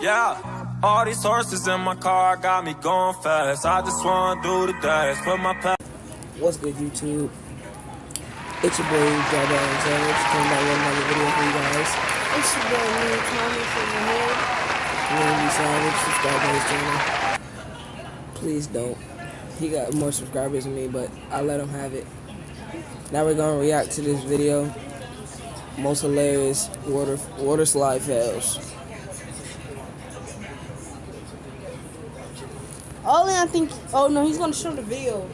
Yeah, all these horses in my car got me going fast. I just wanna do the dash, put my past. What's good, YouTube? It's your boy, Jabba Savage, coming back with another video for you guys. It's your boy, me, Tommy, from the head. Jabba Savage, subscribe to his channel. Please don't. He got more subscribers than me, but I let him have it. Now we're gonna react to this video. Most hilarious water slide fails. I think. Oh no, he's gonna show the video.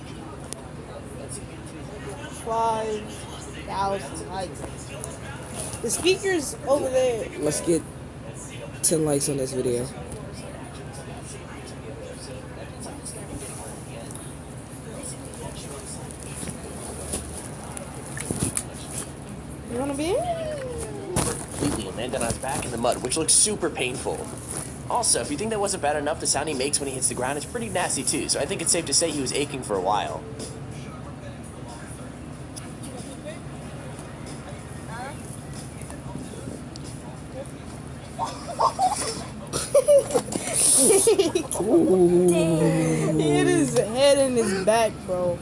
5,000 likes. The speaker's over there. Let's get 10 likes on this video. You wanna be in? Completely and landed on his back in the mud, which looks super painful. Also, if you think that wasn't bad enough, the sound he makes when he hits the ground is pretty nasty too, so I think it's safe to say he was aching for a while. He hit his head in his back, bro.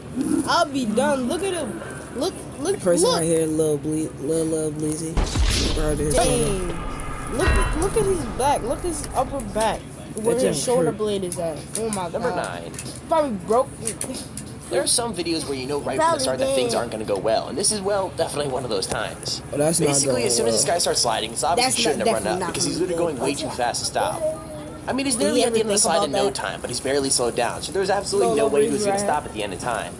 I'll be done. Look at him. Look. The person right here, Lil Bleezy. Dang. Look at his back. Look at his upper back. Where his shoulder blade is at. Oh my god. Number 9. Probably broke. There are some videos where you know right from the start that things aren't going to go well, and this is, well, definitely one of those times. Well, that's basically, as soon as this guy starts sliding, it's obvious he shouldn't have run up, because he's literally going way too fast to stop. I mean, he's nearly at the end of the slide in no time, but he's barely slowed down, so there's absolutely no way he was going to stop at the end of time.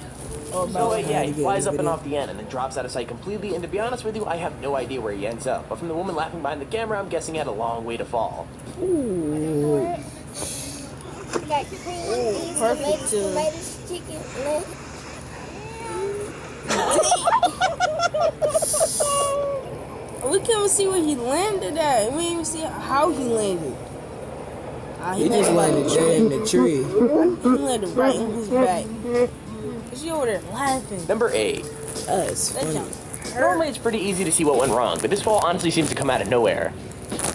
So yeah, he flies up and off the end and then drops out of sight completely, and to be honest with you, I have no idea where he ends up. But from the woman laughing behind the camera, I'm guessing he had a long way to fall. Ooh. Perfect too. We can't even see where he landed at. We didn't even see how he landed. He just landed there in the tree. He landed right in his back. She over there laughing. Number 8. That's funny. Normally it's pretty easy to see what went wrong, but this fall honestly seems to come out of nowhere.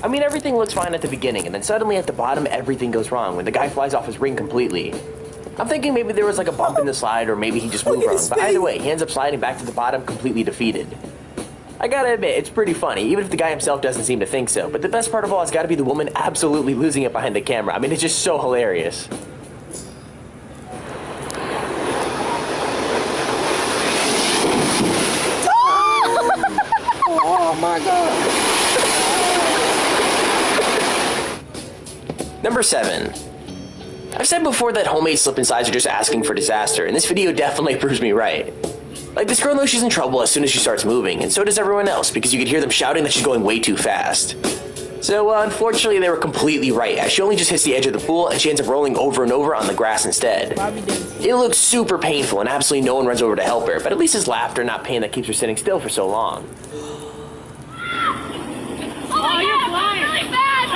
I mean, everything looks fine at the beginning, and then suddenly at the bottom, everything goes wrong when the guy flies off his ring completely. I'm thinking maybe there was like a bump in the slide, or maybe he just moved wrong, but either way, he ends up sliding back to the bottom completely defeated. I gotta admit, it's pretty funny, even if the guy himself doesn't seem to think so, but the best part of all has gotta be the woman absolutely losing it behind the camera. I mean, it's just so hilarious. Oh my god. Number 7. I've said before that homemade slip and slides are just asking for disaster, and this video definitely proves me right. Like, this girl knows she's in trouble as soon as she starts moving, and so does everyone else, because you could hear them shouting that she's going way too fast. So, unfortunately, they were completely right, as she only just hits the edge of the pool, and she ends up rolling over and over on the grass instead. It looks super painful, and absolutely no one runs over to help her, but at least it's laughter, not pain, that keeps her sitting still for so long. Oh, you're flying! Really bad!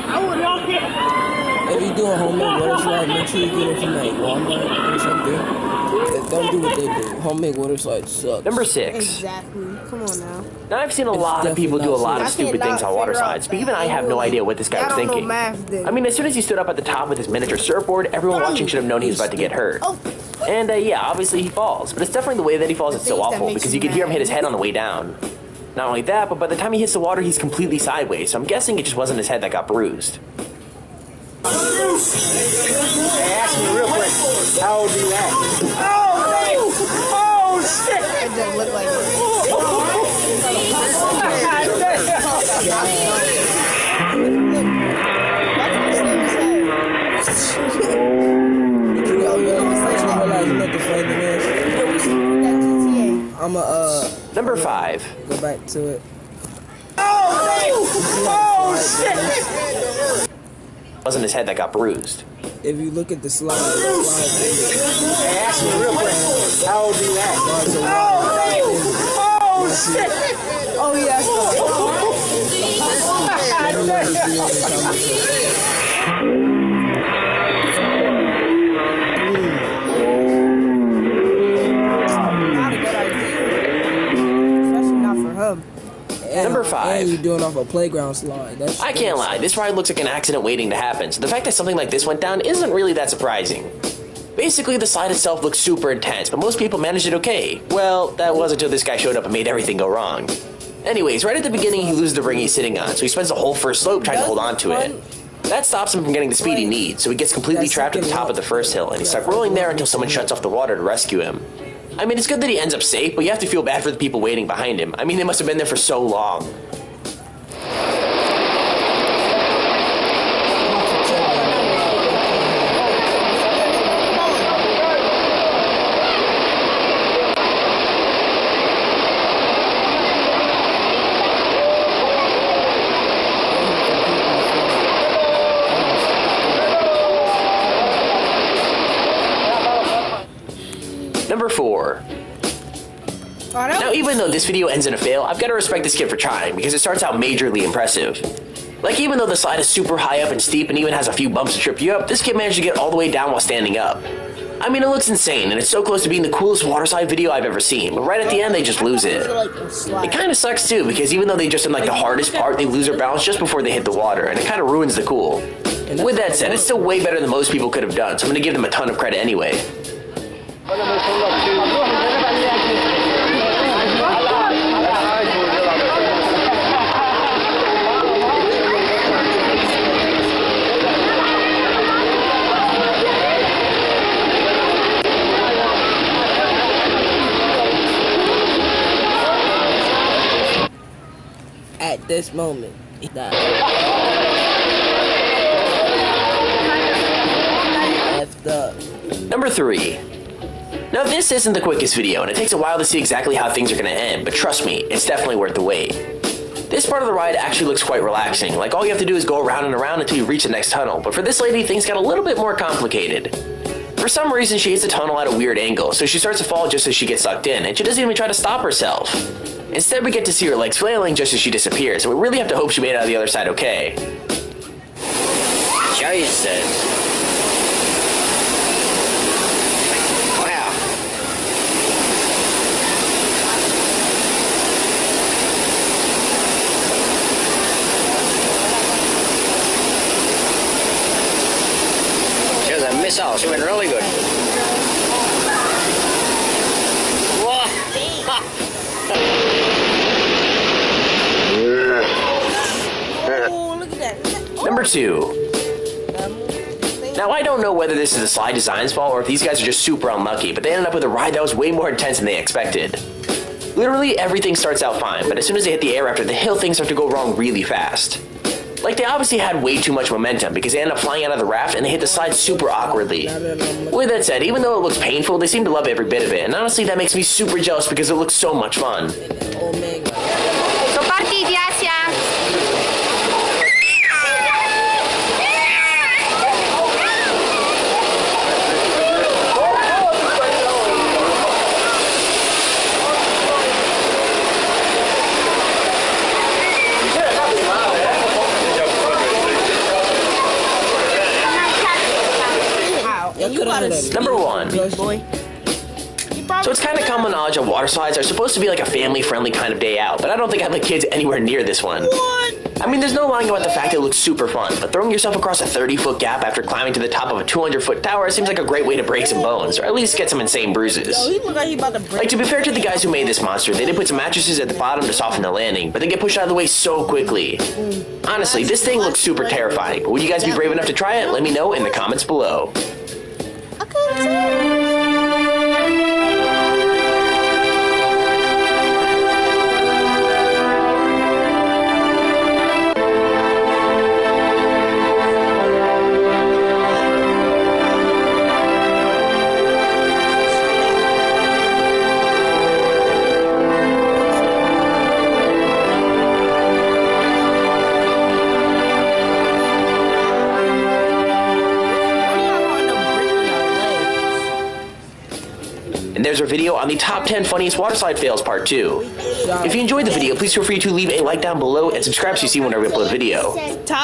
I would help you. If you do a homemade water slide, make sure you get it from like Walmart or something. Don't do what they do. Homemade water slides suck. Number 6. Exactly. Come on now. Now, I've seen a lot of people do a lot of stupid things on water slides, but even I have no idea what this guy was thinking. I mean, as soon as he stood up at the top with his miniature surfboard, everyone watching should have known he was about to get hurt. And yeah, obviously he falls, but it's definitely the way that he falls that's so awful, because you could hear him hit his head on the way down. Not only that, but by the time he hits the water, he's completely sideways, so I'm guessing it just wasn't his head that got bruised. Hey, ask me real quick, how old are you at? Oh, shit! It doesn't look like it. Number 5. Go back to it. Oh, shit! Wasn't his head that got bruised. If you look at the slide, Hey, ask me real quick, how old are you at? Oh, shit! Oh, yeah. him. Number And 5. you doing off a playground slide. I can't lie, this ride looks like an accident waiting to happen, so the fact that something like this went down isn't really that surprising. Basically, the slide itself looks super intense, but most people managed it okay. Well, that was until this guy showed up and made everything go wrong. Anyways, right at the beginning, he loses the ring he's sitting on, so he spends the whole first slope trying to hold on to it. That stops him from getting the speed he needs, so he gets completely trapped at the top of the first hill, and he's stuck rolling there until someone shuts off the water to rescue him. I mean, it's good that he ends up safe, but you have to feel bad for the people waiting behind him. I mean, they must have been there for so long. Number 4. Now, even though this video ends in a fail, I've got to respect this kid for trying, because it starts out majorly impressive. Like, even though the slide is super high up and steep and even has a few bumps to trip you up, this kid managed to get all the way down while standing up. I mean, it looks insane, and it's so close to being the coolest water slide video I've ever seen, but right at the end, they just lose it. It kind of sucks too, because even though they just in like the hardest part, they lose their balance just before they hit the water, and it kind of ruins the cool. With that said, it's still way better than most people could have done, so I'm going to give them a ton of credit anyway. At this moment, he died. Effed up. Number 3. Now, this isn't the quickest video, and it takes a while to see exactly how things are going to end, but trust me, it's definitely worth the wait. This part of the ride actually looks quite relaxing, like all you have to do is go around and around until you reach the next tunnel, but for this lady, things got a little bit more complicated. For some reason, she hits the tunnel at a weird angle, so she starts to fall just as she gets sucked in, and she doesn't even try to stop herself. Instead, we get to see her legs flailing just as she disappears, and we really have to hope she made it out of the other side okay. Jesus. Wow. She was a missile. She went really good. Oh, look at that. Number 2. Now, I don't know whether this is the slide design's fault or if these guys are just super unlucky, but they ended up with a ride that was way more intense than they expected. Literally, everything starts out fine, but as soon as they hit the air after the hill, things start to go wrong really fast. Like, they obviously had way too much momentum because they end up flying out of the raft and they hit the slide super awkwardly. With that said, even though it looks painful, they seem to love every bit of it, and honestly, that makes me super jealous because it looks so much fun. Old man got Number 1. boy. So it's kind of common knowledge that water slides are supposed to be like a family-friendly kind of day out, but I don't think I'd let kids anywhere near this one. What? I mean, there's no lying about the fact that it looks super fun, but throwing yourself across a 30-foot gap after climbing to the top of a 200-foot tower seems like a great way to break some bones, or at least get some insane bruises. Yo, he look like he about to break. Like, to be fair to the guys who made this monster, they did put some mattresses at the bottom to soften the landing, but they get pushed out of the way so quickly. Honestly, this thing looks super terrifying, but would you guys be brave enough to try it? Let me know in the comments below. And there's our video on the top 10 funniest water slide fails part 2. If you enjoyed the video, please feel free to leave a like down below and subscribe so you see whenever we upload a video.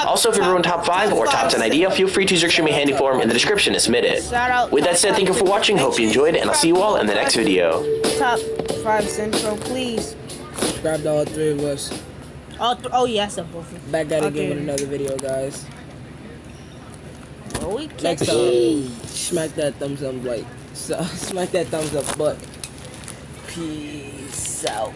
Also, if you ruin top 5 or top 10 idea, feel free to use our extremely handy form in the description to submit it. With that said, thank you for watching, hope you enjoyed, and I'll see you all in the next video. Top 5 Central, please. subscribe to all 3 of us. Oh yes, I both. Back at it Okay. again with another video, guys. Oh, we Next catch time, smack that thumbs up like, smack that thumbs up button. Peace out.